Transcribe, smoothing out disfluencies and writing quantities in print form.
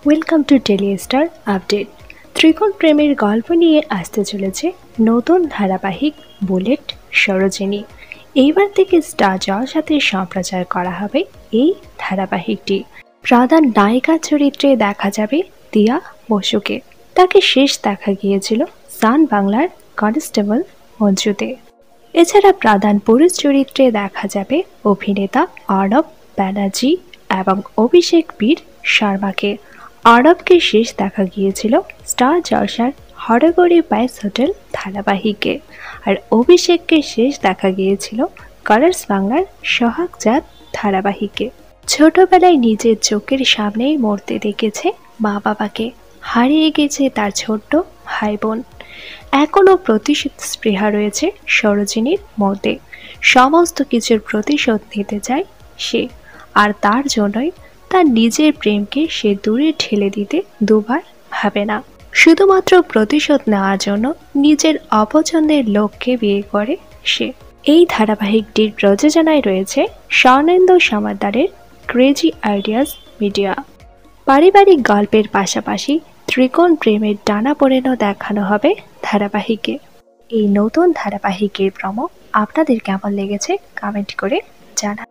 Welcome to daily star update. ত্রিকোণ প্রেমের গল্প নিয়ে আসতে চলেছে নতুন ধারাবাহিক বুলেট সরোজিনী। এইবার থেকে স্টার জলসাতে সম্প্রচার করা হবে এই ধারাবাহিকটি। প্রধান নায়িকা চরিত্রে দেখা যাবে দিয়া বসুকে। তাকে শেষ দেখা গিয়েছিল সান বাংলার কনস্টেবল মঞ্জুতে। এছাড়া প্রধান পুরুষ চরিত্রে দেখা যাবে অভিনেতা অর্ণব ব্যানার্জি এবং অভিষেক বীর শর্মাকে। অর্ণবকে শেষ দেখা গিয়েছিল স্টার জলসার হরগৌরী বাইস হোটেল ধারাবাহিকে, আর অভিষেককে শেষ দেখা গিয়েছিল কালার্স বাংলার সোহাগজাত ধারাবাহিকে। ছোটবেলায় নিজের চোখের সামনেই মরতে দেখেছে মা বাবাকে, হারিয়ে গেছে তার ছোট্ট ভাই বোন। এখনও প্রতিশোধ স্পৃহা রয়েছে সরোজিনীর মধ্যে। সমস্ত কিছুর প্রতিশোধ নিতে চায় সে, আর তার জন্যই তার নিজের প্রেমকে সে দূরে ঠেলে দিতে দুবার ভাবে না। শুধুমাত্র প্রতিশোধ নেওয়ার জন্য নিজের অপছন্দের লোককে বিয়ে করে সে। এই ধারাবাহিকটির প্রযোজনায় রয়েছে স্বর্ণেন্দু সমাদ্দারের ক্রেজি আইডিয়াস মিডিয়া। পারিবারিক গল্পের পাশাপাশি ত্রিকোণ প্রেমের টানাপোড়েনও দেখানো হবে ধারাবাহিকে। এই নতুন ধারাবাহিকের প্রোমো আপনাদের কেমন লেগেছে কমেন্ট করে জানান।